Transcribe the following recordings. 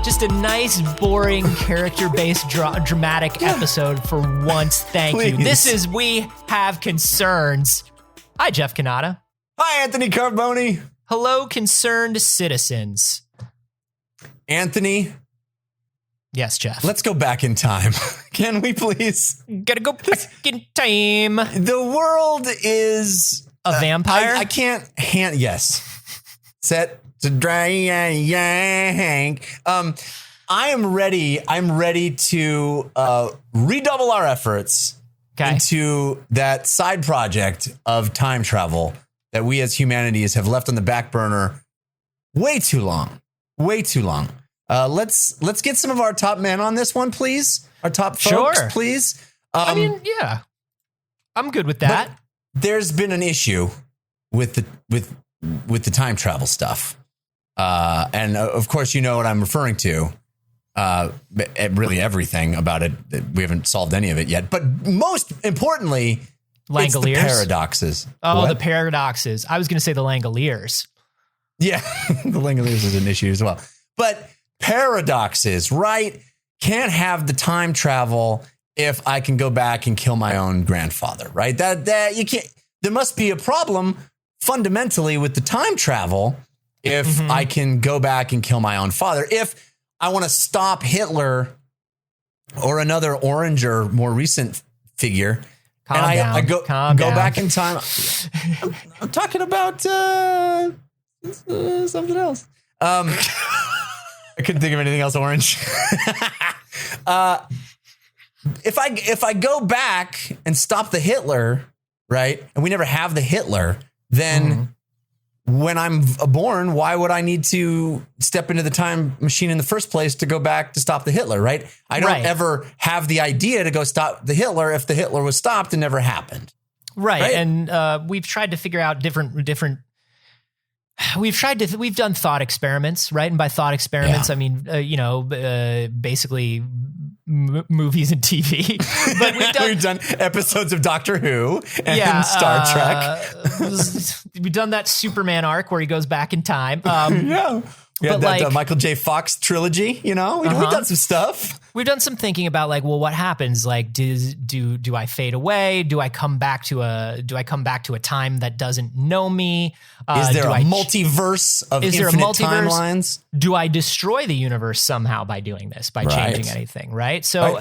Just a nice, boring, character-based, dramatic episode for once. Thank you. This is We Have Concerns. Hi, Jeff Cannata. Hi, Anthony Carboni. Hello, concerned citizens. Anthony. Yes, Jeff. Let's go back in time. Can we please? Gotta go back in time. The world is a vampire? I can't yes. Set to drink. I am ready. I'm ready to redouble our efforts into that side project of time travel that we as humanities have left on the back burner way too long. Way too long. Let's get some of our top men on this one, please. Our top folks, please. I mean, yeah, I'm good with that. There's been an issue with the time travel stuff, and of course, you know what I'm referring to. Really, everything about it. We haven't solved any of it yet. But most importantly, Langoliers? It's the paradoxes. Oh, what? The paradoxes. I was going to say the Langoliers. Yeah, the Langoliers is an issue as well. But paradoxes, right? Can't have the time travel if I can go back and kill my own grandfather, right? That you can't. There must be a problem fundamentally with the time travel if I can go back and kill my own father. If I want to stop Hitler or another orange or more recent figure, I go back in time. I'm talking about something else. I couldn't think of anything else orange. If I go back and stop the Hitler, right, and we never have the Hitler, then when I'm born, why would I need to step into the time machine in the first place to go back to stop the Hitler, right? I don't ever have the idea to go stop the Hitler if the Hitler was stopped and never happened. Right. And we've tried to figure out different. We've done thought experiments, right? And by thought experiments, I mean, basically movies and TV. But we've done episodes of Doctor Who and Star Trek. We've done that Superman arc where he goes back in time. We had that Michael J. Fox trilogy, you know? We've done some stuff. We've done some thinking about like, well, what happens? Like, do I fade away? Do I come back to a time that doesn't know me? Is there a multiverse of infinite timelines? Do I destroy the universe somehow by doing this, by changing anything, right? So,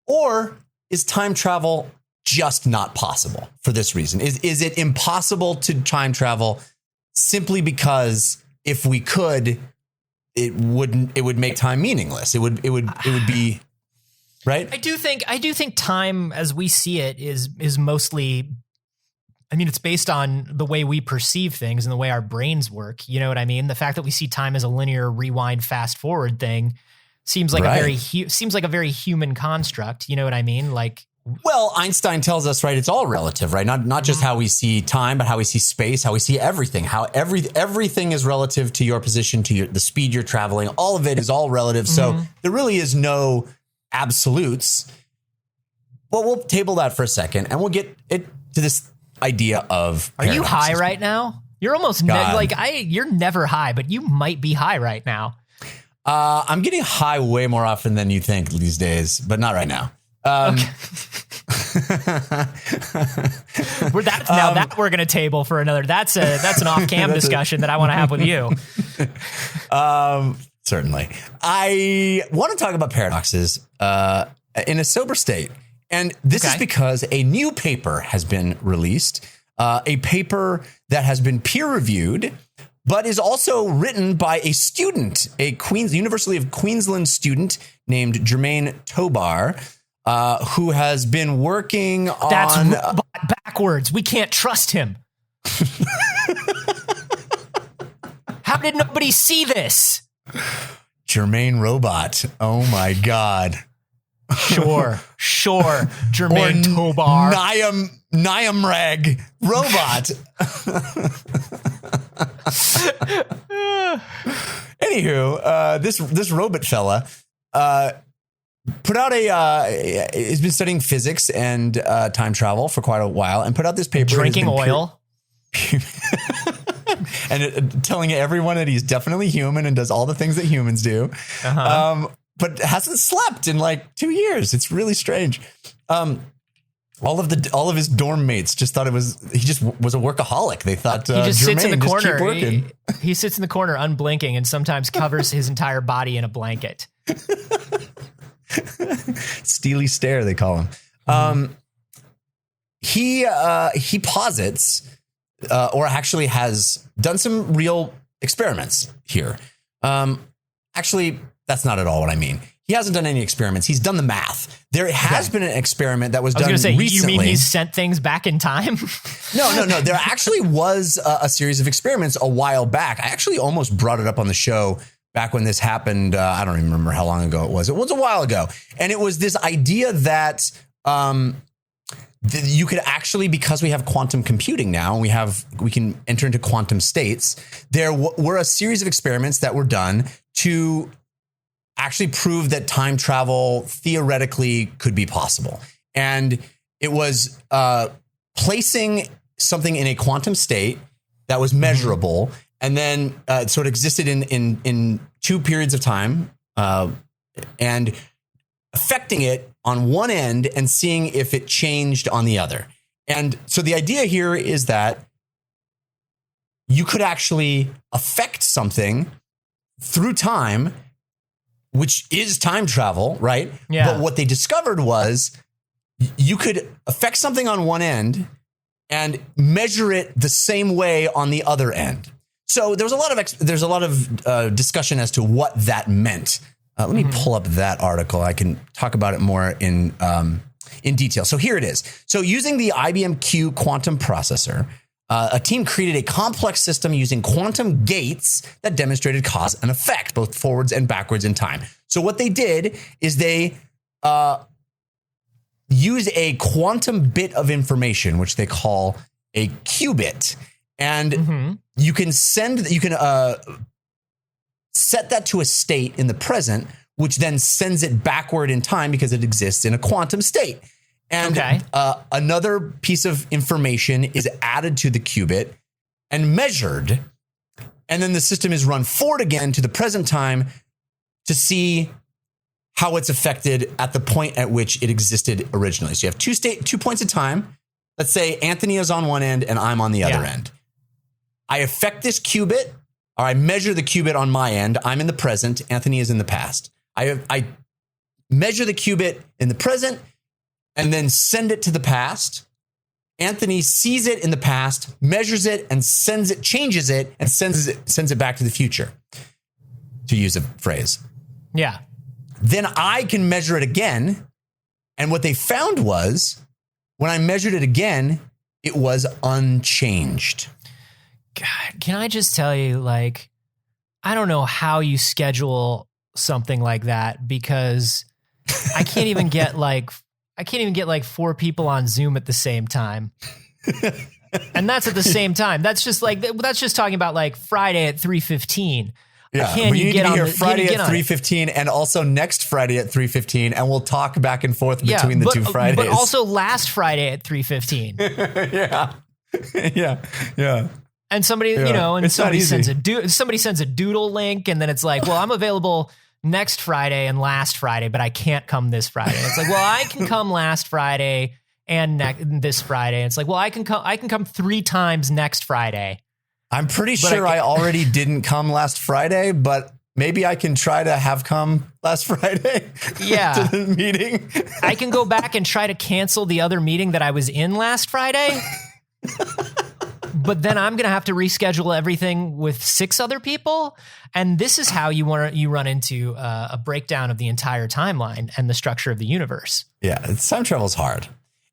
or is time travel just not possible for this reason? Is it impossible to time travel simply because if we could, it would make time meaningless. It would be right. I do think time as we see it is mostly, I mean, it's based on the way we perceive things and the way our brains work. You know what I mean? The fact that we see time as a linear rewind, fast forward thing seems like a very human construct. You know what I mean? Like, well, Einstein tells us, right, it's all relative, right? Not just how we see time, but how we see space, how we see everything, how everything is relative to your position, to the speed you're traveling. All of it is all relative. So there really is no absolutes. But we'll table that for a second and we'll get it to this idea of paradoxes. Are you high right now? You're almost you're never high, but you might be high right now. I'm getting high way more often than you think these days, but not right now. Okay. That we're going to table for another. That's an off-cam discussion that I want to have with you. Certainly. I want to talk about paradoxes in a sober state. And this is because a new paper has been released, a paper that has been peer-reviewed, but is also written by a student, a University of Queensland student named Jermaine Tobar, who has been working on... That's backwards. We can't trust him. How did nobody see this? Jermaine Robot. Oh, my God. Sure. Jermaine Tobar. Niamrag Robot. Anywho, this robot fella... put out he's been studying physics and time travel for quite a while and put out this paper. Drinking oil. and telling everyone that he's definitely human and does all the things that humans do. But hasn't slept in like 2 years. It's really strange. All of his dorm mates just thought he just was a workaholic. They thought he just sits in the corner. He sits in the corner unblinking and sometimes covers his entire body in a blanket. Steely stare, they call him. He posits, or actually has done some real experiments here. Actually, that's not at all what I mean. He hasn't done any experiments. He's done the math. There has been an experiment that was done recently. You mean he's sent things back in time? No. There actually was a series of experiments a while back. I actually almost brought it up on the show back when this happened. I don't even remember how long ago it was. It was a while ago. And it was this idea that you could actually, because we have quantum computing now, and we can enter into quantum states. There were a series of experiments that were done to actually prove that time travel theoretically could be possible. And it was placing something in a quantum state that was measurable, and then so it existed in 2 periods of time, and affecting it on one end and seeing if it changed on the other. And so the idea here is that you could actually affect something through time, which is time travel, right? Yeah. But what they discovered was you could affect something on one end and measure it the same way on the other end. So there's a lot of discussion as to what that meant. Let me pull up that article. I can talk about it more in detail. So here it is. So using the IBM Q quantum processor, a team created a complex system using quantum gates that demonstrated cause and effect, both forwards and backwards in time. So what they did is they use a quantum bit of information, which they call a qubit. And you can set that to a state in the present, which then sends it backward in time because it exists in a quantum state. And another piece of information is added to the qubit and measured. And then the system is run forward again to the present time to see how it's affected at the point at which it existed originally. So you have 2 points of time. Let's say Anthony is on one end and I'm on the other end. I affect this qubit, or I measure the qubit on my end. I'm in the present. Anthony is in the past. I measure the qubit in the present and then send it to the past. Anthony sees it in the past, measures it, and changes it, and sends it back to the future, to use a phrase. Yeah. Then I can measure it again. And what they found was when I measured it again, it was unchanged. God, can I just tell you, like, I don't know how you schedule something like that, because I can't even get like 4 people on Zoom at the same time. And that's at the same time. That's just talking about like Friday at 3:15. Yeah, can you get on here Friday at 3:15 and also next Friday at 3:15, and we'll talk back and forth between the 2 Fridays. But also last Friday at 3:15. Yeah. And somebody, somebody sends a doodle link, and then it's like, well, I'm available next Friday and last Friday, but I can't come this Friday. And it's like, well, I can come last Friday and this Friday. And it's like, well, I can come 3 times next Friday. I'm pretty sure I already didn't come last Friday, but maybe I can try to have come last Friday. Yeah. To the meeting. I can go back and try to cancel the other meeting that I was in last Friday. But then I'm going to have to reschedule everything with 6 other people. And this is how you run into a breakdown of the entire timeline and the structure of the universe. Yeah. Time travel is hard.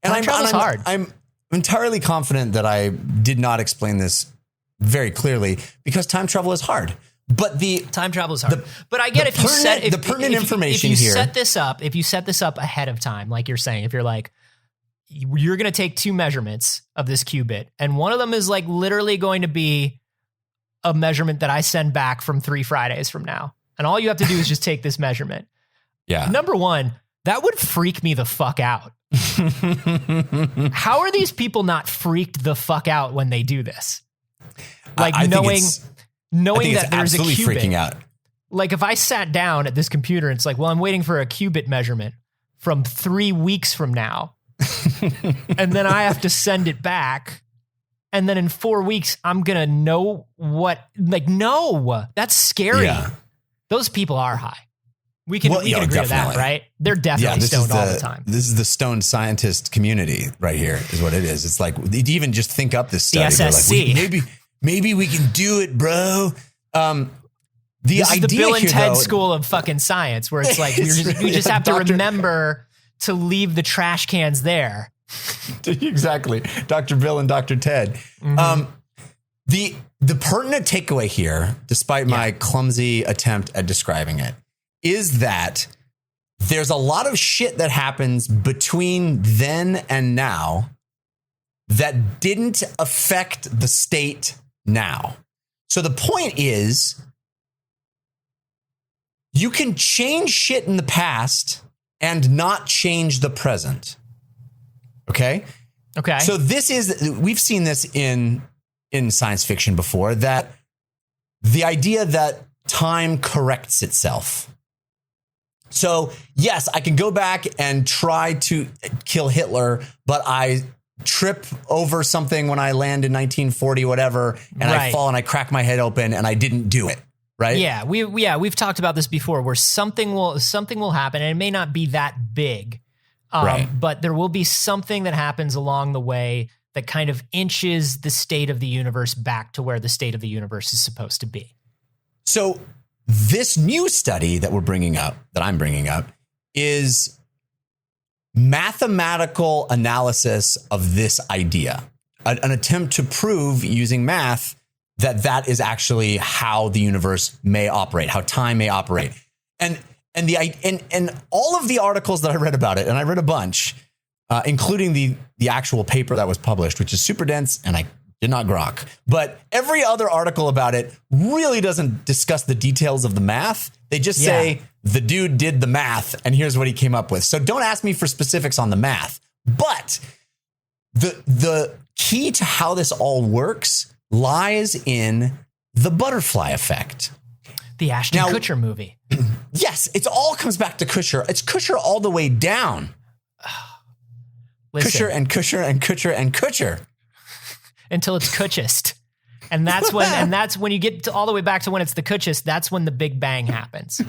And time travel is hard. I'm entirely confident that I did not explain this very clearly, because time travel is hard. But time travel is hard. But I get if you set this up ahead of time, like you're saying, if you're like, you're going to take 2 measurements of this qubit, and one of them is like literally going to be a measurement that I send back from 3 Fridays from now. And all you have to do is just take this measurement. Yeah. Number one, that would freak me the fuck out. How are these people not freaked the fuck out when they do this? Like I think knowing it's that there's a absolutely qubit. freaking out. Like if I sat down at this computer and it's like, well, I'm waiting for a qubit measurement from 3 weeks from now. And then I have to send it back. And then in 4 weeks, I'm going to know no, that's scary. Yeah. Those people are high. We can agree to that, right? They're definitely stoned all the time. This is the stoned scientist community right here is what it is. It's like, to even just think up this study. The SSC. Like, maybe we can do it, bro. This is the Bill and here, Ted though, school of fucking science, where it's like you just have to remember to leave the trash cans there. Exactly. Dr. Bill and Dr. Ted. Mm-hmm. The pertinent takeaway here, despite my clumsy attempt at describing it, is that there's a lot of shit that happens between then and now that didn't affect the state now. So the point is, you can change shit in the past and not change the present. Okay? Okay. So we've seen this in science fiction before, that the idea that time corrects itself. So yes, I can go back and try to kill Hitler, but I trip over something when I land in 1940, whatever, and I fall and I crack my head open and I didn't do it. Right. Yeah. We've talked about this before, where something will happen, and it may not be that big. But there will be something that happens along the way that kind of inches the state of the universe back to where the state of the universe is supposed to be. So this new study that I'm bringing up, is mathematical analysis of this idea, an attempt to prove using math that is actually how the universe may operate, how time may operate. And all of the articles that I read about it, and I read a bunch, including the actual paper that was published, which is super dense, and I did not grok. But every other article about it really doesn't discuss the details of the math. They just say the dude did the math, and here's what he came up with. So don't ask me for specifics on the math. But the key to how this all works lies in the butterfly effect. The Ashton Kutcher movie. Yes, it all comes back to Kutcher. It's Kutcher all the way down. Listen, Kutcher and Kutcher and Kutcher and Kutcher. Until it's Kutchist. And that's when you get all the way back to when it's the Kutchist, that's when the Big Bang happens.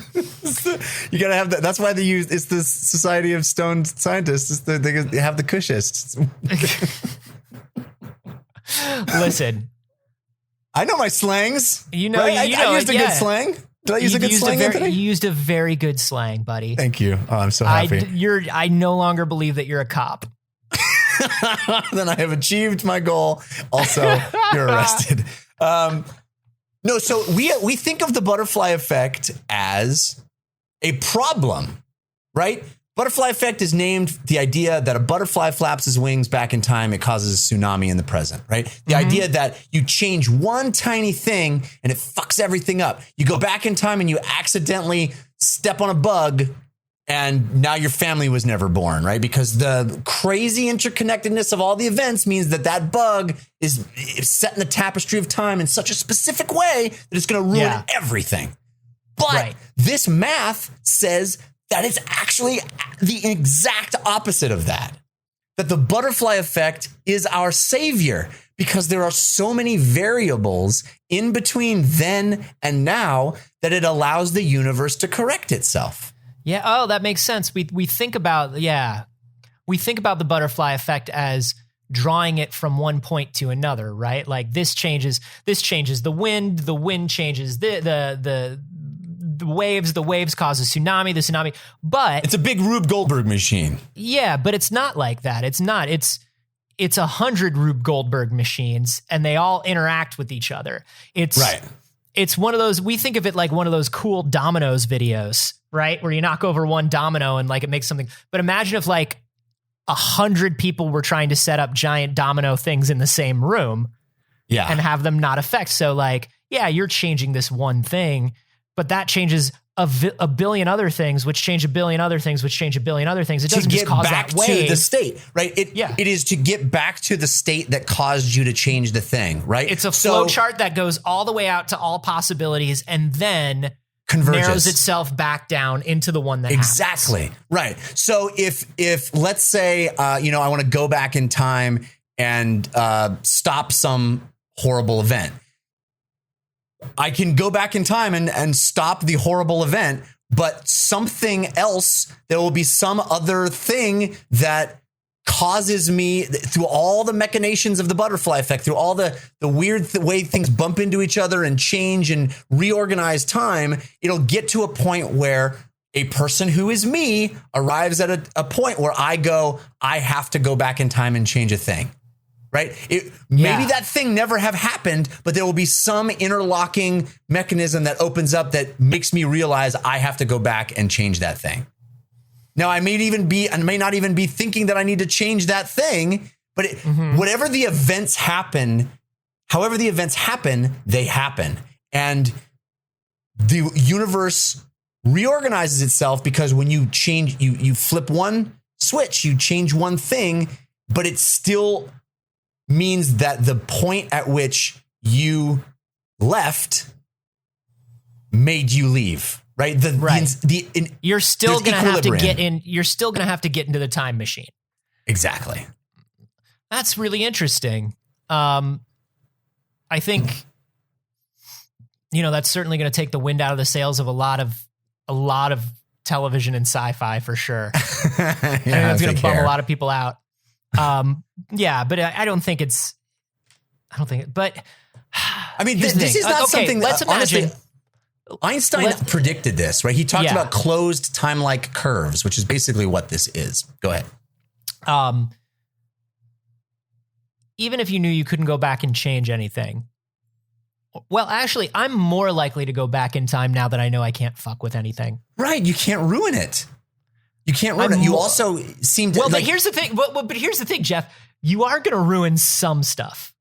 You gotta have that. That's why it's the Society of Stoned Scientists. They have the Kutshists. Listen. I know my slangs. You know, right? I used a good slang. Did I use a good slang, Anthony? You used a very good slang, buddy. Thank you. Oh, I'm so happy. I no longer believe that you're a cop. Then I have achieved my goal. Also, you're arrested. No, so we think of the butterfly effect as a problem, right? Butterfly effect is named the idea that a butterfly flaps his wings back in time. It causes a tsunami in the present, right? The idea that you change one tiny thing and it fucks everything up. You go back in time and you accidentally step on a bug and now your family was never born, right? Because the crazy interconnectedness of all the events means that bug is set in the tapestry of time in such a specific way that it's going to ruin everything. But this math says that it's actually the exact opposite of that. That the butterfly effect is our savior because there are so many variables in between then and now that it allows the universe to correct itself. Yeah. Oh, that makes sense. We think about the butterfly effect as drawing it from one point to another, right? Like this changes the wind changes the waves cause a tsunami, the tsunami. But it's a big Rube Goldberg machine. Yeah, but it's not like that. It's not. It's 100 Rube Goldberg machines and they all interact with each other. It's one of those, we think of it like one of those cool dominoes videos, right? Where you knock over one domino and like it makes something. But imagine if like 100 people were trying to set up giant domino things in the same room and have them not affect. So like, yeah, you're changing this one thing, but that changes a billion other things, which change a billion other things, which change a billion other things. It doesn't just cause that wave. To get back to the state, right? It is to get back to the state that caused you to change the thing, right? It's a flow chart that goes all the way out to all possibilities and then converges. Narrows itself back down into the one that exactly happens. Right. So if let's say I want to go back in time and stop some horrible event, I can go back in time and stop the horrible event, but something else, there will be some other thing that causes me, through all the machinations of the butterfly effect, through all the weird way things bump into each other and change and reorganize time, it'll get to a point where a person who is me arrives at a point where I have to go back in time and change a thing. Right? Maybe that thing never have happened, but there will be some interlocking mechanism that opens up that makes me realize I have to go back and change that thing. Now, I may not even be thinking that I need to change that thing, but whatever the events happen, however the events happen, they happen. And the universe reorganizes itself because when you change, you flip one switch, you change one thing, but it still means that the point at which you left made you leave, right? You're still going to have to get in. You're still going to have to get into the time machine. Exactly. That's really interesting. I think, that's certainly going to take the wind out of the sails of a lot of television and sci-fi for sure. It's going to bum a lot of people out. But I don't think but I mean, this is not something that, let's imagine. Honestly, Einstein predicted this, right? He talked about closed time-like curves, which is basically what this is. Go ahead. Even if you knew you couldn't go back and change anything. Well, actually, I'm more likely to go back in time now that I know I can't fuck with anything. Right. You can't ruin it. You can't ruin it. You also seem to. Well, but here's the thing. But here's the thing, Jeff. You are going to ruin some stuff,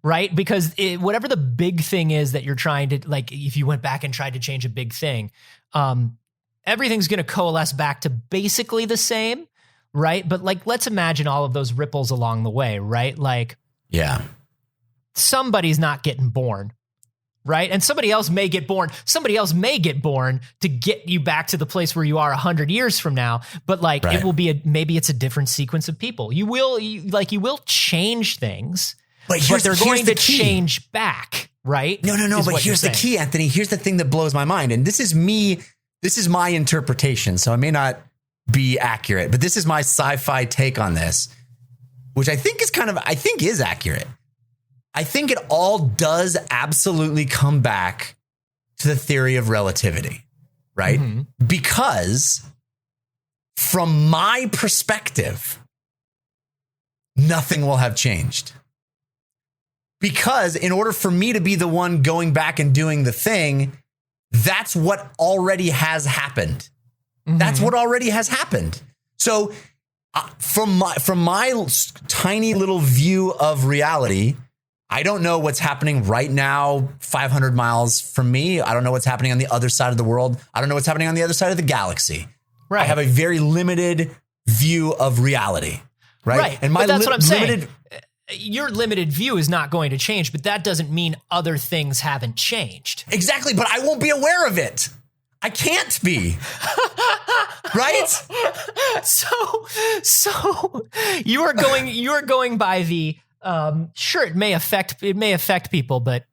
right? Because whatever the big thing is that you're trying to, like, if you went back and tried to change a big thing, everything's going to coalesce back to basically the same, right? But like, let's imagine all of those ripples along the way, right? Like, somebody's not getting born. Right. And somebody else may get born. Somebody else may get born to get you back to the place where you are 100 years from now. But like, it will be maybe it's a different sequence of people. You will change things, but they're going to change back. Right. No. But here's the key, Anthony. Here's the thing that blows my mind. And this is my interpretation. So it may not be accurate, but this is my sci-fi take on this, which I think is accurate. I think it all does absolutely come back to the theory of relativity, right? Mm-hmm. Because from my perspective, nothing will have changed. Because in order for me to be the one going back and doing the thing, that's what already has happened. Mm-hmm. That's what already has happened. So from my tiny little view of reality, I don't know what's happening right now, 500 miles from me. I don't know what's happening on the other side of the world. I don't know what's happening on the other side of the galaxy. Right. I have a very limited view of reality. Right. And that's what I'm saying. Your limited view is not going to change, but that doesn't mean other things haven't changed. Exactly. But I won't be aware of it. I can't be. Right? So you are going by the, sure, it may affect people, but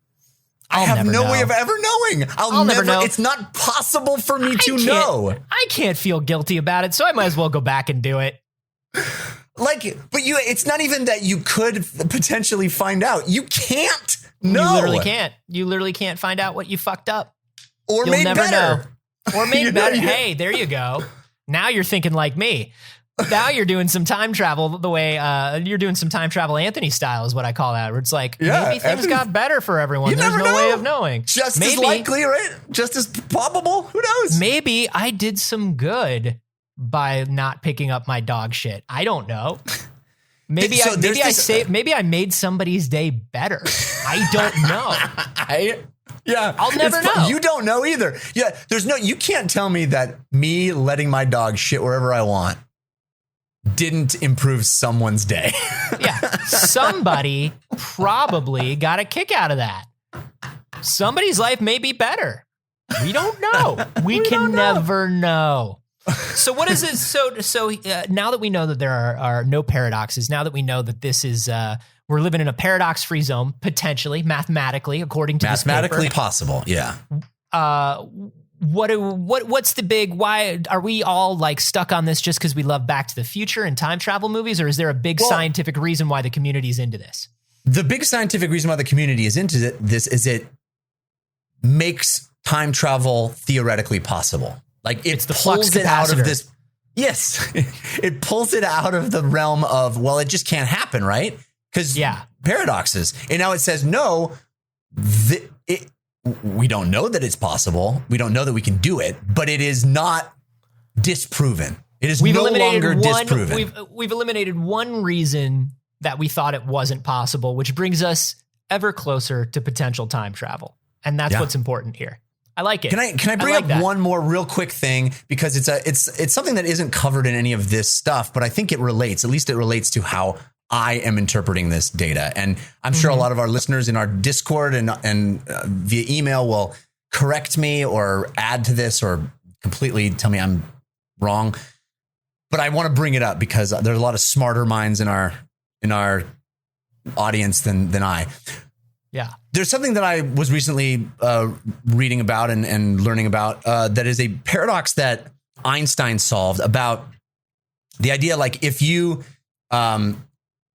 I have no way of ever knowing. I'll never know. It's not possible for me to know. I can't feel guilty about it, so I might as well go back and do it. But it's not even that you could potentially find out. You can't know. You literally can't find out what you fucked up. Or You'll made never better. Know. Or made better. Hey, there you go. Now you're thinking like me. Now you're doing some time travel the way you're doing some time travel Anthony style is what I call that. Where it's like, maybe things got better for everyone. There's no way of knowing. Just as likely, right? Just as probable. Who knows? Maybe I did some good by not picking up my dog shit. I don't know. Maybe I made somebody's day better. I don't know. Yeah. I'll never know. You don't know either. Yeah. You can't tell me that me letting my dog shit wherever I want didn't improve someone's day. Yeah. Somebody probably got a kick out of that. Somebody's life may be better. We don't know. We can never know. So what is it? So now that we know that there are no paradoxes, now that we know that this is, we're living in a paradox-free zone, potentially, mathematically, according to this paper. Possible. Yeah. What's the big, why are we all like stuck on this just because we love Back to the Future and time travel movies? Or is there a big scientific reason why the community's into this? The big scientific reason why the community is into this is it makes time travel theoretically possible. Like it's the pulls it out of this. Yes. It pulls it out of the realm of, well, it just can't happen, right? Because paradoxes. And now it says, no, we don't know that it's possible. We don't know that we can do it, but it is not disproven. It is no longer disproven. We've eliminated one reason that we thought it wasn't possible, which brings us ever closer to potential time travel. And that's what's important here. I like it. Can I bring up one more real quick thing? Because it's something that isn't covered in any of this stuff, but I think it relates. At least it relates to how I am interpreting this data. And I'm sure a lot of our listeners in our Discord and via email will correct me or add to this or completely tell me I'm wrong. But I want to bring it up because there's a lot of smarter minds in our audience than I. Yeah. There's something that I was recently reading about and learning about that is a paradox that Einstein solved about the idea, like if you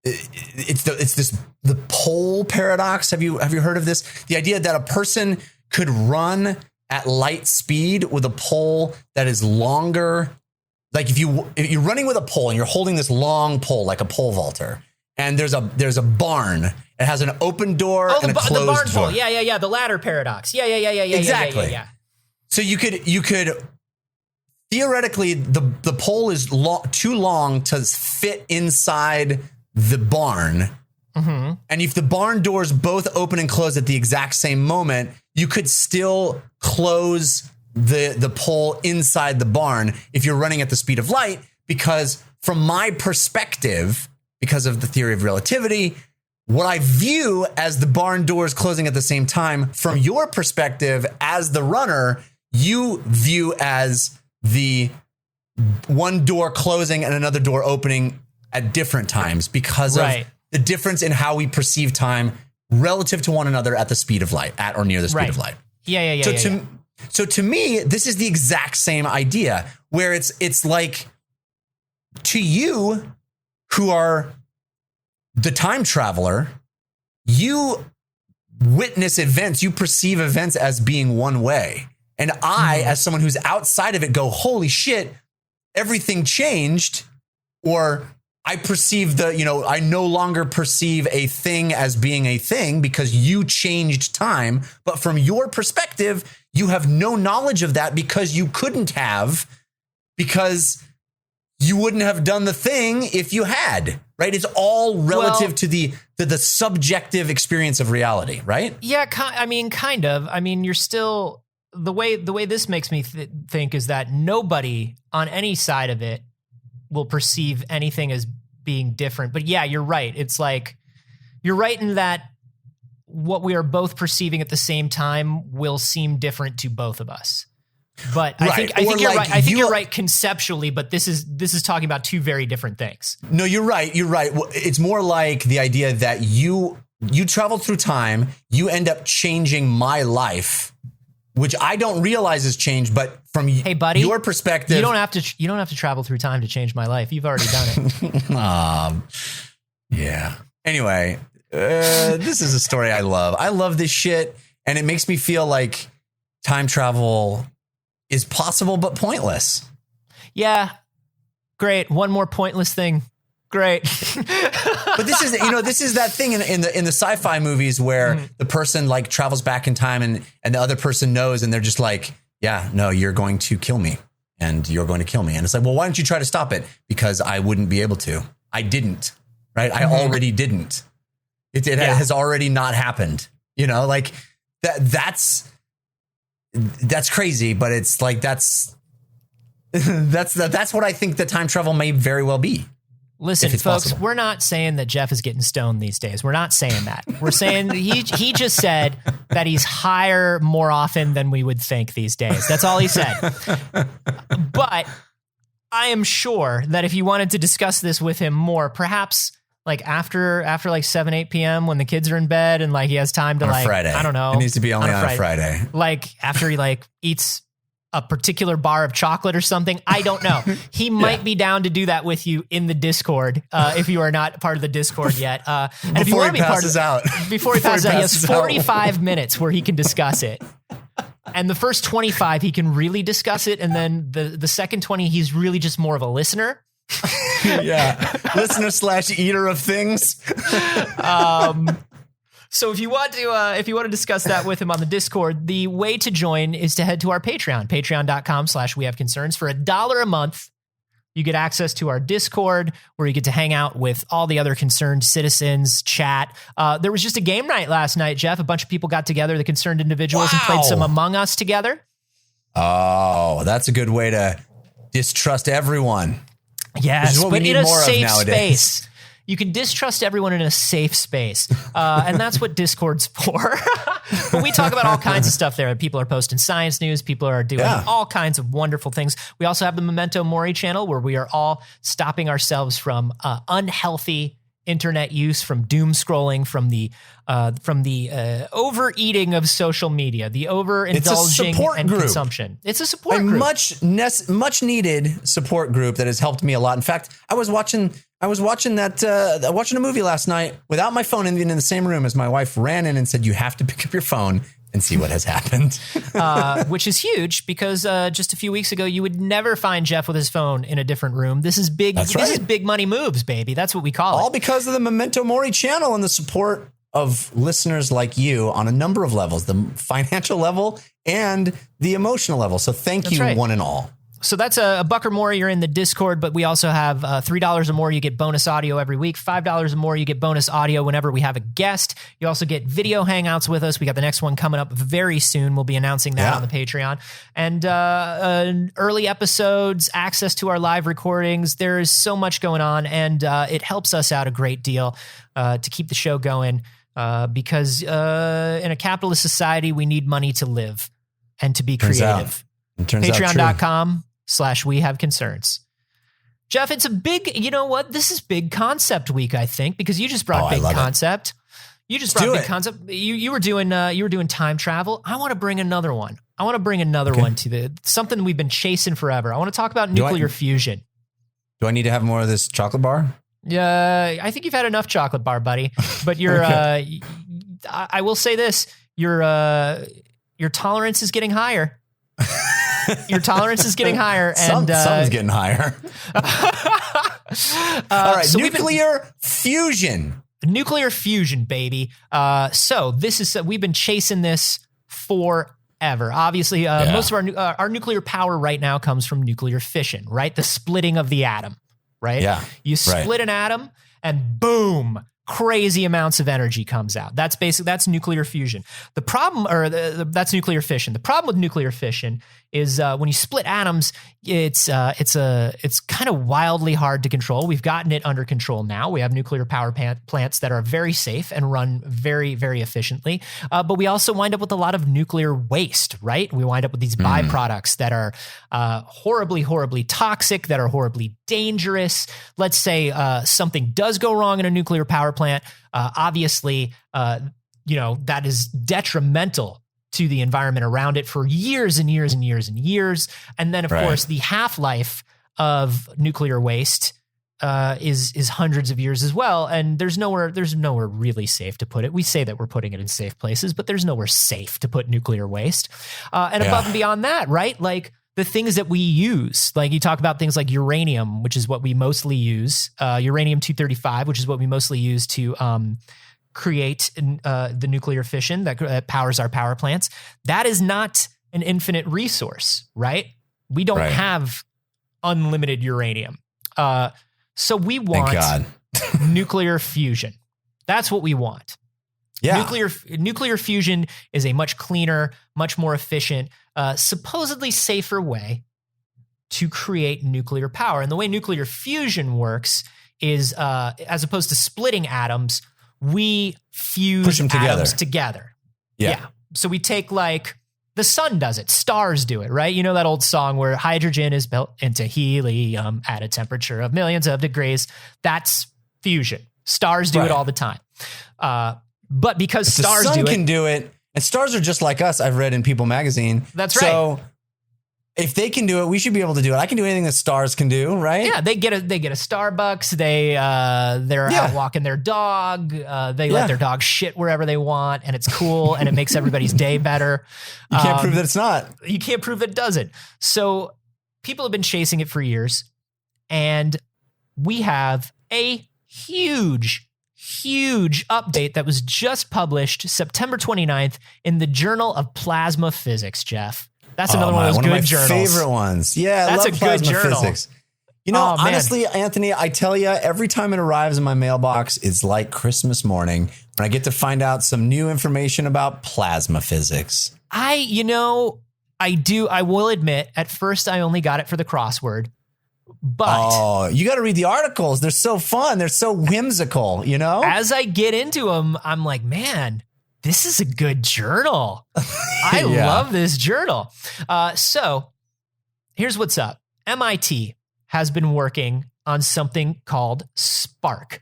it's the pole paradox. Have you heard of this? The idea that a person could run at light speed with a pole that is longer. Like if you're running with a pole and you're holding this long pole like a pole vaulter, and there's a barn. It has an open door and a closed the barn door. Pole. Yeah. The ladder paradox. Yeah. Exactly. Yeah. So you could theoretically the pole is too long to fit inside the barn. Mm-hmm. And if the barn doors both open and close at the exact same moment, you could still close the pole inside the barn if you're running at the speed of light, because from my perspective, because of the theory of relativity, what I view as the barn doors closing at the same time, from your perspective as the runner, you view as the one door closing and another door opening at different times because of the difference in how we perceive time relative to one another at the speed of light, at or near the speed of light. Yeah. So to me, this is the exact same idea where it's like, to you who are the time traveler, you witness events, you perceive events as being one way. And I, as someone who's outside of it, go, holy shit, everything changed. Or I perceive I no longer perceive a thing as being a thing because you changed time. But from your perspective, you have no knowledge of that because you couldn't have, because you wouldn't have done the thing if you had, right? It's all relative to the subjective experience of reality, right? Yeah, kind of. I mean, you're still, the way this makes me think is that nobody on any side of it will perceive anything as being different. But yeah, you're right. It's like, you're right in that what we are both perceiving at the same time will seem different to both of us. But I think you're right. I think you're right conceptually, but this is talking about two very different things. No, you're right. It's more like the idea that you travel through time, you end up changing my life, which I don't realize has changed, but from your perspective, you don't have to travel through time to change my life. You've already done it. Yeah. Anyway, this is a story I love. I love this shit, and it makes me feel like time travel is possible but pointless. Yeah. Great. One more pointless thing. Great. But this is that thing in the sci-fi movies where the person like travels back in time and the other person knows, and they're just like, yeah, no, you're going to kill me and you're going to kill me. And it's like, well, why don't you try to stop it? Because I wouldn't be able to. I didn't, right? I already didn't. It has already not happened. Like that's crazy, but it's like that's what I think that time travel may very well be. Listen, folks, possible. we're not saying that Jeff is getting stoned these days. We're not saying that. We're saying he just said that he's higher more often than we would think these days. That's all he said. But I am sure that if you wanted to discuss this with him more, perhaps like after like 7, 8 p.m. when the kids are in bed and like he has time to on like, Friday. I don't know. It needs to be only on a Friday. Like after he like eats a particular bar of chocolate or something. I don't know. He might be down to do that with you in the Discord if you are not part of the Discord yet. And if you want to be part of before he passes out, he has 45 minutes where he can discuss it. And the first 25, he can really discuss it. And then the second 20, he's really just more of a listener. Listener / eater of things. So if you want to discuss that with him on the Discord, the way to join is to head to our Patreon, patreon.com/wehaveconcerns. For $1 a month, you get access to our Discord where you get to hang out with all the other concerned citizens, chat. There was just a game night last night, Jeff. A bunch of people got together, the concerned individuals, and played some Among Us together. Oh, that's a good way to distrust everyone. Yes, but in a safe space. You can distrust everyone in a safe space. And that's what Discord's for. But we talk about all kinds of stuff there. People are posting science news. People are doing all kinds of wonderful things. We also have the Memento Mori channel where we are all stopping ourselves from unhealthy internet use, from doom scrolling, from the overeating of social media, the overindulging and consumption. It's a support group. Much needed support group that has helped me a lot. In fact, I was watching a movie last night without my phone in the same room as my wife ran in and said, "You have to pick up your phone and see what has happened." Which is huge because just a few weeks ago, you would never find Jeff with his phone in a different room. This is big. This is big money moves, baby. That's what we call it. All because of the Memento Mori channel and the support of listeners like you on a number of levels, the financial level and the emotional level. So thank you, one and all. So that's $1 or more, you're in the Discord, but we also have $3 or more, you get bonus audio every week. $5 or more, you get bonus audio whenever we have a guest. You also get video hangouts with us. We got the next one coming up very soon. We'll be announcing that on the Patreon. And early episodes, access to our live recordings. There is so much going on, and it helps us out a great deal to keep the show going because in a capitalist society, we need money to live and to be creative. Patreon.com/wehaveconcerns. Jeff, it's a big, you know what? This is big concept week, I think, because you just brought big concept. You just brought big concept. You were doing time travel. I want to bring another one. I want to bring another one to something we've been chasing forever. I want to talk about nuclear fusion. Do I need to have more of this chocolate bar? Yeah, I think you've had enough chocolate bar, buddy. But you're, I will say this: your tolerance is getting higher. Your tolerance is getting higher, and some's getting higher. All right, so nuclear fusion. Nuclear fusion, baby. So this is we've been chasing this forever. Obviously, most of our nuclear power right now comes from nuclear fission, right? The splitting of the atom, right? Yeah. You split an atom, and boom, crazy amounts of energy comes out. That's nuclear fusion. The problem, that's nuclear fission. The problem with nuclear fission is when you split atoms, it's kind of wildly hard to control. We've gotten it under control now. We have nuclear power plants that are very safe and run very, very efficiently. But we also wind up with a lot of nuclear waste, right? We wind up with these byproducts that are horribly, horribly toxic, that are horribly dangerous. Let's say something does go wrong in a nuclear power plant. Obviously, that is detrimental to the environment around it for years and years and years and years. And then, of course, the half-life of nuclear waste is hundreds of years as well. And there's nowhere really safe to put it. We say that we're putting it in safe places, but there's nowhere safe to put nuclear waste. And above and beyond that, right? Like the things that we use, like you talk about things like uranium, which is what we mostly use, uranium-235, which is what we mostly use to create the nuclear fission that powers our power plants. That is not an infinite resource, right? We don't have unlimited uranium. So we want nuclear fusion. That's what we want. Yeah. Nuclear fusion is a much cleaner, much more efficient, supposedly safer way to create nuclear power. And the way nuclear fusion works is, as opposed to splitting atoms, we fuse atoms together. Yeah. So we take, like, the sun does it. Stars do it, right? You know that old song where hydrogen is built into helium at a temperature of millions of degrees. That's fusion. Stars do it all the time. But because stars the sun can do it, and stars are just like us, I've read in People magazine. That's right. So if they can do it, we should be able to do it. I can do anything that stars can do, right? Yeah, they get a Starbucks. They're out walking their dog. They let their dog shit wherever they want, and it's cool, and it makes everybody's day better. You can't prove that it's not. You can't prove that it doesn't. So people have been chasing it for years, and we have a huge update that was just published September 29th in the Journal of Plasma Physics, Jeff. That's another one of those good journals. One of my favorite ones. Yeah, that's I love a good journal. Physics. You know, honestly, Anthony, I tell you, every time it arrives in my mailbox, it's like Christmas morning when I get to find out some new information about plasma physics. I will admit, at first I only got it for the crossword. But you got to read the articles. They're so fun. They're so whimsical, you know? As I get into them, I'm like, man, this is a good journal. I love this journal. So here's what's up. MIT has been working on something called Spark.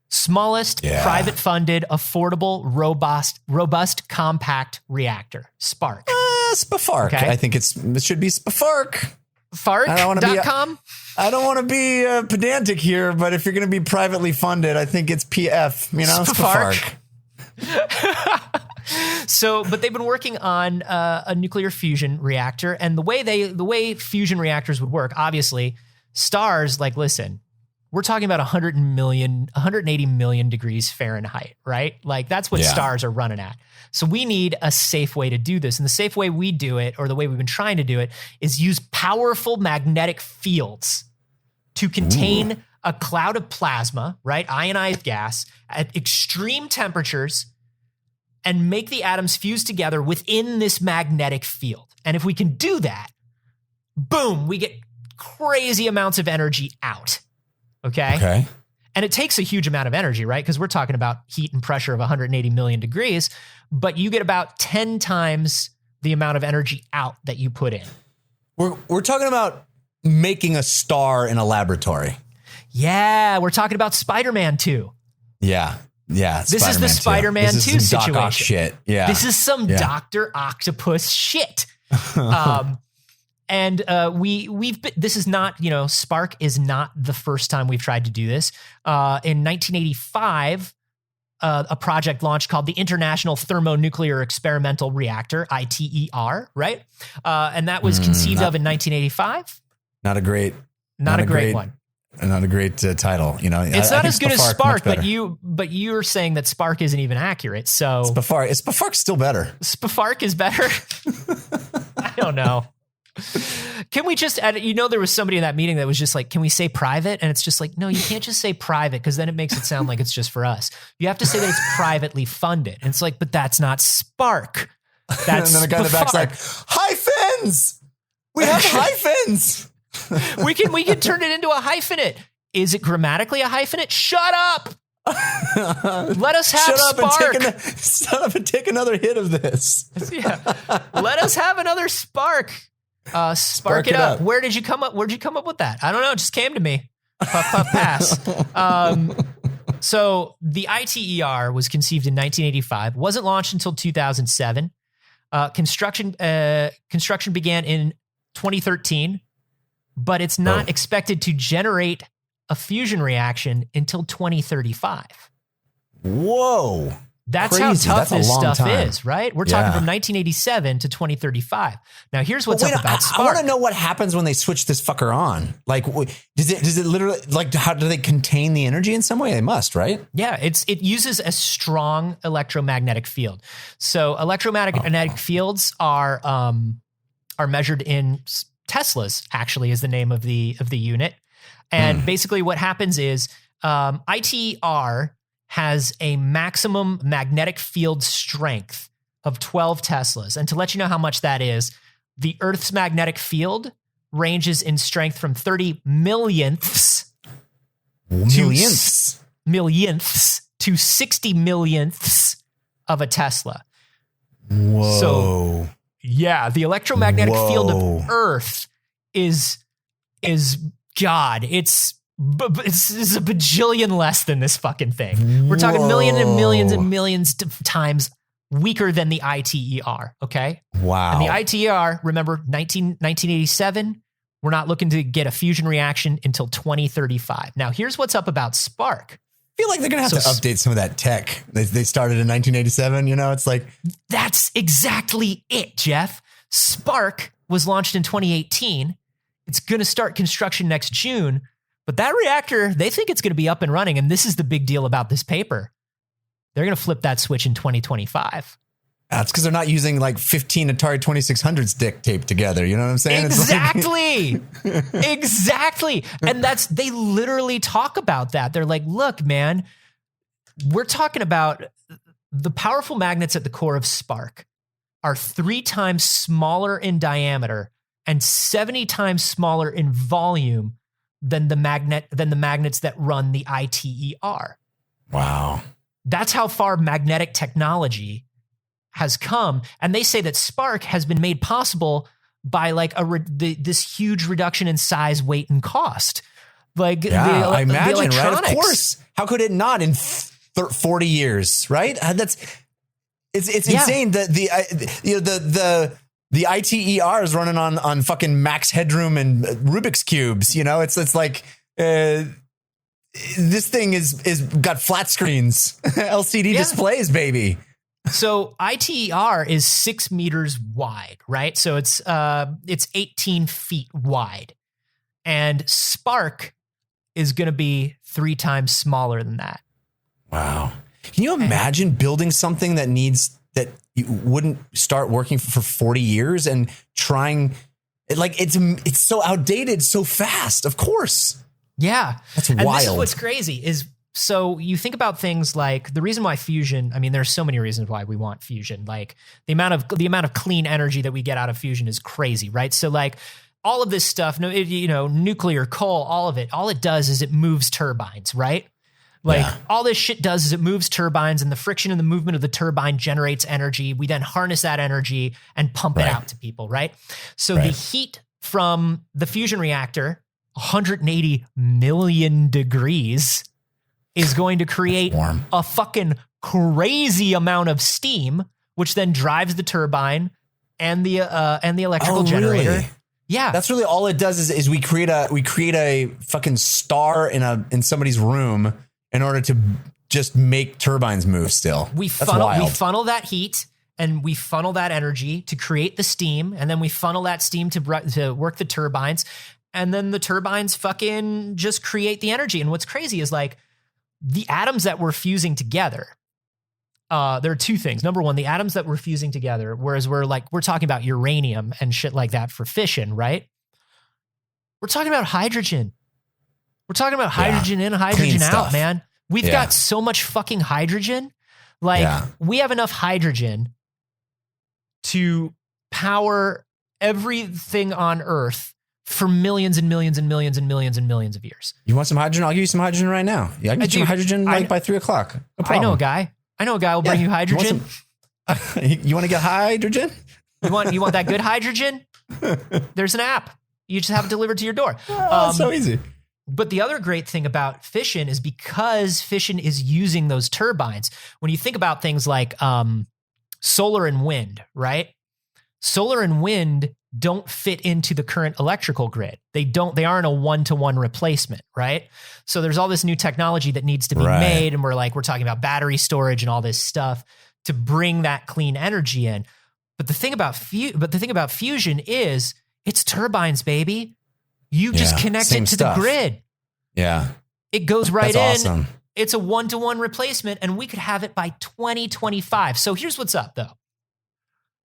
Smallest, private funded, affordable, robust, compact reactor. Spark. Spafark. Okay. I think it should be Spafark. Fark.com? I don't want to be pedantic here, but if you're going to be privately funded, I think it's PF, you know, Spafark. So, but they've been working on a nuclear fusion reactor, and the way fusion reactors would work, obviously, stars, like, listen, we're talking about 180 million degrees Fahrenheit, right? Like, that's what stars are running at. So we need a safe way to do this. And the safe way we do it, or the way we've been trying to do it, is use powerful magnetic fields to contain a cloud of plasma, right? Ionized gas at extreme temperatures, and make the atoms fuse together within this magnetic field. And if we can do that, boom, we get crazy amounts of energy out. Okay. And it takes a huge amount of energy, right? Because we're talking about heat and pressure of 180 million degrees, but you get about 10 times the amount of energy out that you put in. We're talking about making a star in a laboratory. Yeah, we're talking about Spider-Man 2. Yeah. This is the Spider-Man 2 situation. Doc Ock shit. Yeah. This is some Dr. Octopus shit. And we've been, this is not, Spark is not the first time we've tried to do this. In 1985, a project launched called the International Thermonuclear Experimental Reactor, ITER, right? And that was conceived of in 1985. Not a great one. Not a great title. It's not as good as Spark, but you're saying that Spark isn't even accurate. So Spafark's still better. Spafark is better. I don't know. Can we just add, there was somebody in that meeting that was just like, can we say private? And it's just like, no, you can't just say private, because then it makes it sound like it's just for us. You have to say that it's privately funded. And it's like, but that's not Spark. That's and then the guy in the back's like, hyphens! We have hyphens! we can turn it into a hyphenate. Is it grammatically a hyphenate? Shut up! Let us have Spark. Shut up and take another hit of this. Yeah. Let us have another Spark. Spark it up. Where'd you come up with that? I don't know. It just came to me. Puff, puff, pass. So the ITER was conceived in 1985, wasn't launched until 2007. Construction began in 2013, but it's not expected to generate a fusion reaction until 2035. Whoa. That's crazy. How tough this stuff time. Is, right? We're talking from 1987 to 2035. Now, here's what's up about Spark. I want to know what happens when they switch this fucker on. Like, does it literally, like, how do they contain the energy in some way? They must, right? Yeah, it uses a strong electromagnetic field. So electromagnetic fields are measured in Teslas, actually, is the name of the unit. And basically what happens is ITER has a maximum magnetic field strength of 12 Teslas. And to let you know how much that is, the Earth's magnetic field ranges in strength from 30 millionths to 60 millionths of a Tesla. Whoa. So, yeah, the electromagnetic field of Earth is God. It's a bajillion less than this fucking thing. We're talking millions and millions and millions of times weaker than the ITER, okay? Wow. And the ITER, remember, 1987, we're not looking to get a fusion reaction until 2035. Now, here's what's up about Spark. I feel like they're going to have to update some of that tech. They started in 1987, it's like... That's exactly it, Jeff. Spark was launched in 2018. It's going to start construction next June. But that reactor, they think it's going to be up and running. And this is the big deal about this paper. They're going to flip that switch in 2025. That's because they're not using like 15 Atari 2600s dick taped together. You know what I'm saying? Exactly. Exactly. And they literally talk about that. They're like, look, man, we're talking about the powerful magnets at the core of Spark are 3 times smaller in diameter and 70 times smaller in volume than the magnets that run the ITER. Wow. That's how far magnetic technology has come. And they say that Spark has been made possible by like this huge reduction in size, weight, and cost. Like, yeah, I imagine, right? Of course. How could it not in 40 years, right? It's insane that the ITER is running on fucking max headroom and Rubik's cubes. It's like this thing is got flat screens, LCD displays, baby. So ITER is 6 meters wide, right? So it's 18 feet wide, and Spark is going to be 3 times smaller than that. Wow. Can you imagine building something that you wouldn't start working for 40 years and trying it's so outdated so fast, of course. Yeah. That's wild. And this is what's crazy is, so you think about things like the reason why fusion, I mean, there's so many reasons why we want fusion. Like the amount of clean energy that we get out of fusion is crazy, right? So like all of this stuff, nuclear, coal, all of it, all it does is it moves turbines, right? Like all this shit does is it moves turbines, and the friction and the movement of the turbine generates energy. We then harness that energy and pump it out to people, right? So the heat from the fusion reactor, 180 million degrees, is going to create a fucking crazy amount of steam, which then drives the turbine and the electrical generator. Really? Yeah, that's really all it does is we create a fucking star in somebody's room in order to just make turbines move. Still, we funnel that heat and we funnel that energy to create the steam, and then we funnel that steam to work the turbines, and then the turbines fucking just create the energy. And what's crazy is like the atoms that we're fusing together. There are 2 things. Number one, the atoms that we're fusing together, whereas we're talking about uranium and shit like that for fission, right? We're talking about hydrogen. We're talking about hydrogen in, hydrogen out, man. We've got so much fucking hydrogen. We have enough hydrogen to power everything on Earth for millions and millions and millions and millions and millions of years. You want some hydrogen? I'll give you some hydrogen right now. Yeah, I can get you some hydrogen by 3 o'clock. No problem. I know a guy will bring you hydrogen. You want to get hydrogen? You want that good hydrogen? There's an app. You just have it delivered to your door. So easy. But the other great thing about fission is because fission is using those turbines. When you think about things like solar and wind, right? Solar and wind don't fit into the current electrical grid. They aren't a 1-to-1 replacement, right? So there's all this new technology that needs to be made. And we're talking about battery storage and all this stuff to bring that clean energy in. But the thing about fusion is it's turbines, baby. You just connect it to the grid. Yeah. It goes right in. Awesome. It's a 1-to-1 replacement, and we could have it by 2025. So here's what's up, though.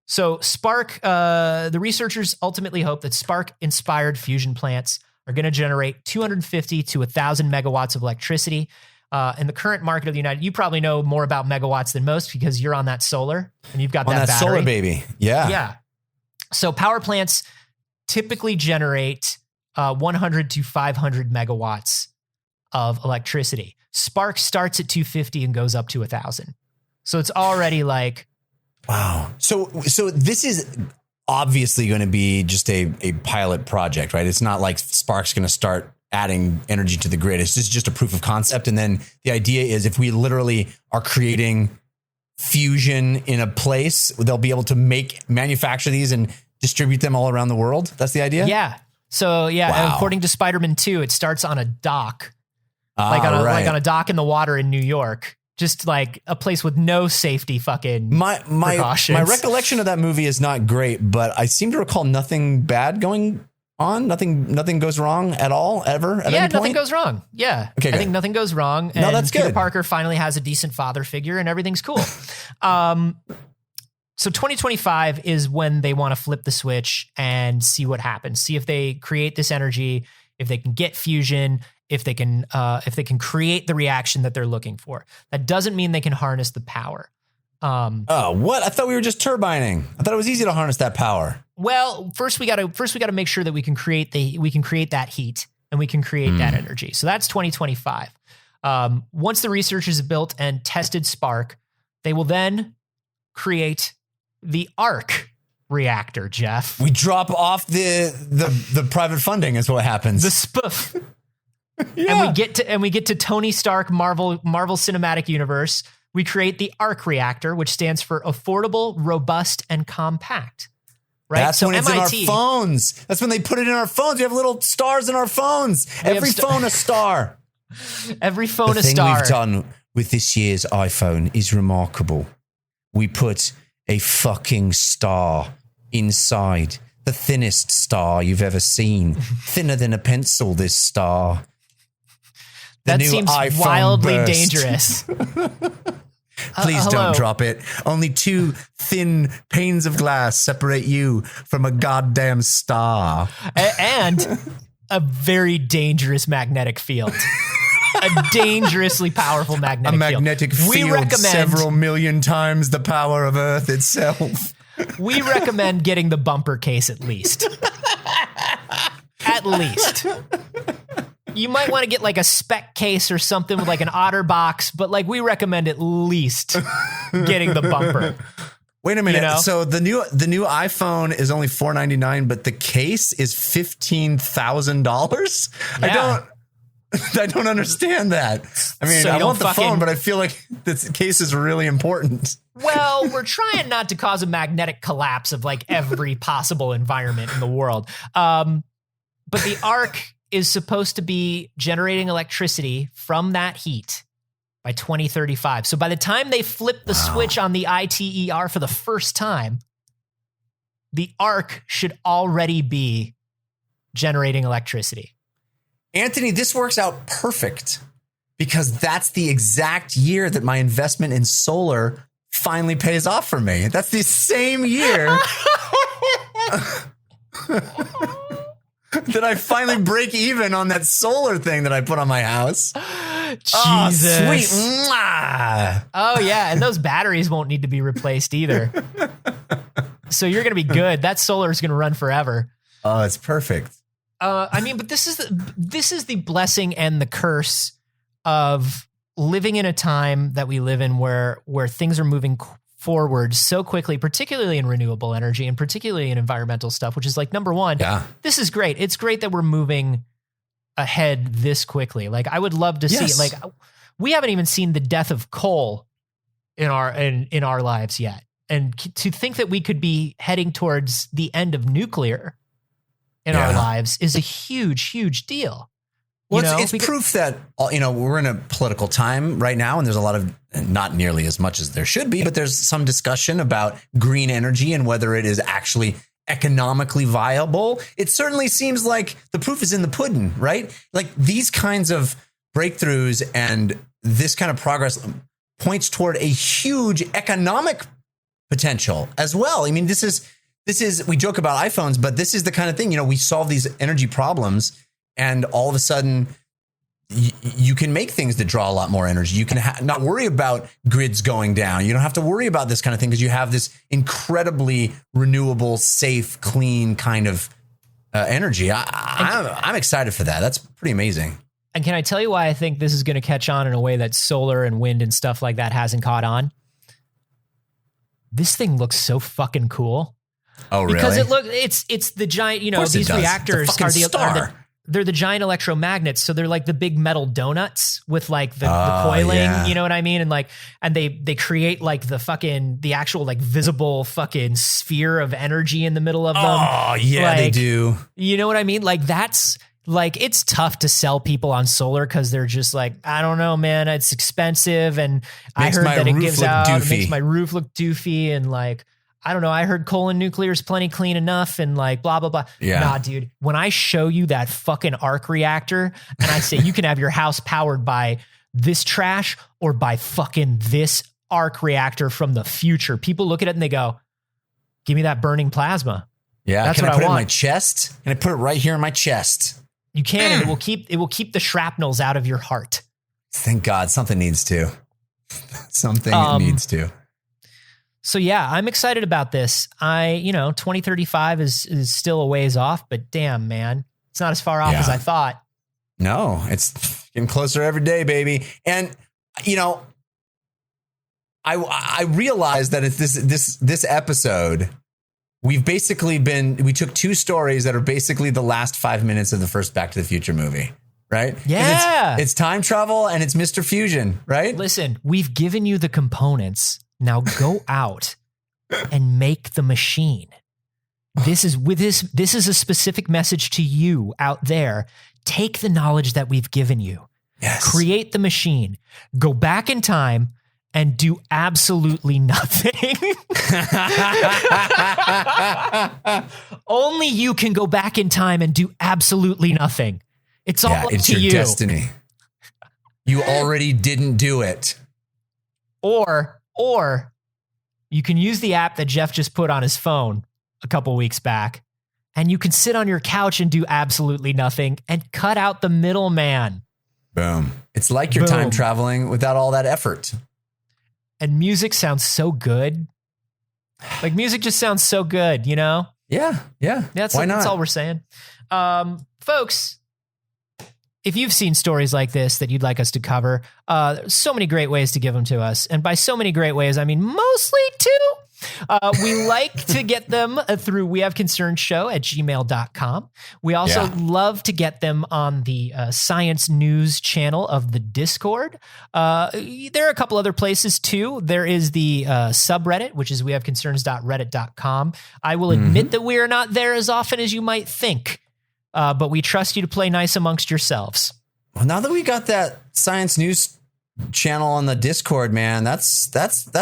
So Spark, the researchers ultimately hope that Spark-inspired fusion plants are going to generate 250 to 1,000 megawatts of electricity. In the current market of the United, you probably know more about megawatts than most because you're on that solar and you've got On that battery. solar baby. Yeah. Yeah. So power plants typically generate 100 to 500 megawatts of electricity. Spark starts at 250 and goes up to 1,000. So it's already like, wow. So this is obviously going to be just a pilot project, right? It's not like Spark's going to start adding energy to the grid. It's just a proof of concept. And then the idea is if we literally are creating fusion in a place, they'll be able to manufacture these and distribute them all around the world. That's the idea? yeah. So yeah, Wow. and according to Spider-Man 2, it starts on a dock, Right. like on a dock in the water in New York. Just like a place with no safety fucking My precautions. recollection of that movie is not great, but I seem to recall nothing bad going on. Nothing goes wrong at all, ever, at any point? nothing goes wrong. Yeah. Okay, I good. think nothing goes wrong. No, And that's Peter good. Parker finally has a decent father figure and everything's cool. So 2025 is when they want to flip the switch and see what happens. See if they create this energy, if they can get fusion, if they can create the reaction that they're looking for. That doesn't mean they can harness the power. Oh, what? I thought we were just turbining. I thought it was easy to harness that power. Well, first we got to make sure that we can create that heat and we can create that energy. So that's 2025. Once the researchers have built and tested Spark, they will then create the ARC reactor, Jeff. We drop off the private funding is what happens. The spoof. Yeah. And we get to Tony Stark Marvel Cinematic Universe. We create the ARC reactor, which stands for affordable, robust, and compact. Right? That's so when it's MIT, in our phones. That's when they put it in our phones. We have little stars in our phones. Every phone a star. every phone The a thing star. we've done with this year's iPhone is remarkable. We put a fucking star inside. The thinnest star you've ever seen. Thinner than a pencil, this star. The That new seems iPhone wildly burst. dangerous. Please hello. don't drop it. Only 2 thin panes of glass separate you from a goddamn star. And a very dangerous magnetic field. A dangerously powerful A magnetic magnetic field. field several million times the power of Earth itself. We recommend getting the bumper case at least. At least. You might want to get like a spec case or something with like an OtterBox, but like we recommend at least getting the bumper. Wait a minute. You know? So the new iPhone is only $499, but the case is $15,000. Yeah. I don't understand that. I mean, So you I don't want the fucking- phone, but I feel like this case is really important. Well, we're trying not to cause a magnetic collapse of like every possible environment in the world. But the ARC is supposed to be generating electricity from that heat by 2035. So by the time they flip the switch on the ITER for the first time, the ARC should already be generating electricity. Anthony, this works out perfect because that's the exact year that my investment in solar finally pays off for me. That's the same year that I finally break even on that solar thing that I put on my house. Jesus. Oh, sweet. Mwah. Oh, yeah. And those batteries won't need to be replaced either. So you're going to be good. That solar is going to run forever. Oh, it's perfect. I mean, but this is the blessing and the curse of living in a time that we live in where things are moving forward so quickly, particularly in renewable energy and particularly in environmental stuff, which is like number one. Yeah. This is great. It's great that we're moving ahead this quickly. Like I would love to Yes. see, like we haven't even seen the death of coal in our lives yet. And to think that we could be heading towards the end of nuclear in our Yeah. lives is a huge, huge deal. Well, You know, it's proof that, we're in a political time right now, and there's a lot of, not nearly as much as there should be, but there's some discussion about green energy and whether it is actually economically viable. It certainly seems like the proof is in the pudding, right? Like these kinds of breakthroughs and this kind of progress points toward a huge economic potential as well. I mean, this is, we joke about iPhones, but this is the kind of thing, we solve these energy problems and all of a sudden you can make things that draw a lot more energy. You can not worry about grids going down. You don't have to worry about this kind of thing because you have this incredibly renewable, safe, clean kind of energy. I'm excited for that. That's pretty amazing. And can I tell you why I think this is going to catch on in a way that solar and wind and stuff like that hasn't caught on? This thing looks so fucking cool. Oh, really? Because it's the giant, these reactors they're the giant electromagnets. So they're like the big metal donuts with like the coiling, you know what I mean? And they create like the actual like visible fucking sphere of energy in the middle of them. Oh yeah, like, they do. You know what I mean? Like that's like, it's tough to sell people on solar because they're just like, I don't know, man, it's expensive. And I heard that it gives out, it makes my roof look doofy. And like, I don't know. I heard coal and nuclear is plenty clean enough and like blah, blah, blah. Yeah. Nah, dude, when I show you that fucking arc reactor and I say you can have your house powered by this trash or by fucking this arc reactor from the future, people look at it and they go, give me that burning plasma. Yeah. That's can what I put I want. it in my chest? Can I put it right here in my chest? You can, and it will keep the shrapnels out of your heart. Thank God. Something needs to. Something needs to. So yeah, I'm excited about this. 2035 is still a ways off, but damn, man, it's not as far off as I thought. No, it's getting closer every day, baby. And I realized that it's this episode, we took two stories that are basically the last 5 minutes of the first Back to the Future movie. Right? Yeah. It's time travel and it's Mr. Fusion, right? Listen, we've given you the components. Now go out and make the machine. This is a specific message to you out there. Take the knowledge that we've given you. Yes. Create the machine. Go back in time and do absolutely nothing. Only you can go back in time and do absolutely nothing. It's all up to you. It's your destiny. You already didn't do it. Or you can use the app that Jeff just put on his phone a couple weeks back, and you can sit on your couch and do absolutely nothing and cut out the middleman. Boom. It's like you're time traveling without all that effort. And music sounds so good. Like music just sounds so good, you know? Yeah. That's Why not? That's all we're saying. Folks, if you've seen stories like this that you'd like us to cover, so many great ways to give them to us. And by so many great ways, I mean mostly two. We like to get them through wehaveconcernshow@gmail.com. We also love to get them on the science news channel of the Discord. There are a couple other places too. There is the subreddit, which is wehaveconcerns.reddit.com. I will admit that we are not there as often as you might think. But we trust you to play nice amongst yourselves. Well, now that we got that science news channel on the Discord, man, that's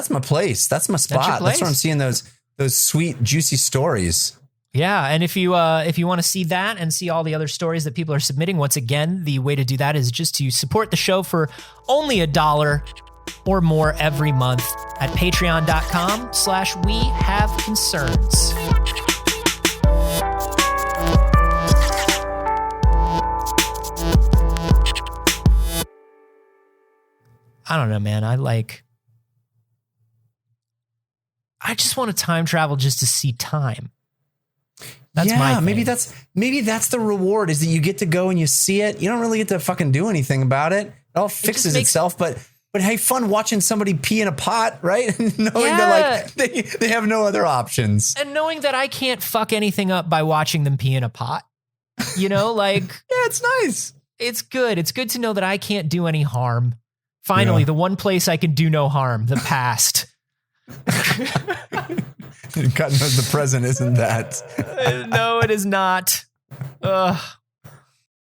my place. That's my spot. That's where I'm seeing those sweet, juicy stories. Yeah, and if you want to see that and see all the other stories that people are submitting, once again, the way to do that is just to support the show for only $1 or more every month at patreon.com/wehaveconcerns. I don't know, man. I just want to time travel just to see time. That's my thing. Maybe that's the reward is that you get to go and you see it. You don't really get to fucking do anything about it. It all fixes itself, but hey, fun watching somebody pee in a pot, right? Knowing that they have no other options. And knowing that I can't fuck anything up by watching them pee in a pot. You know, like yeah, it's nice. It's good. It's good to know that I can't do any harm. Finally, the one place I can do no harm, the past. God knows the present isn't that. No, it is not. Ugh.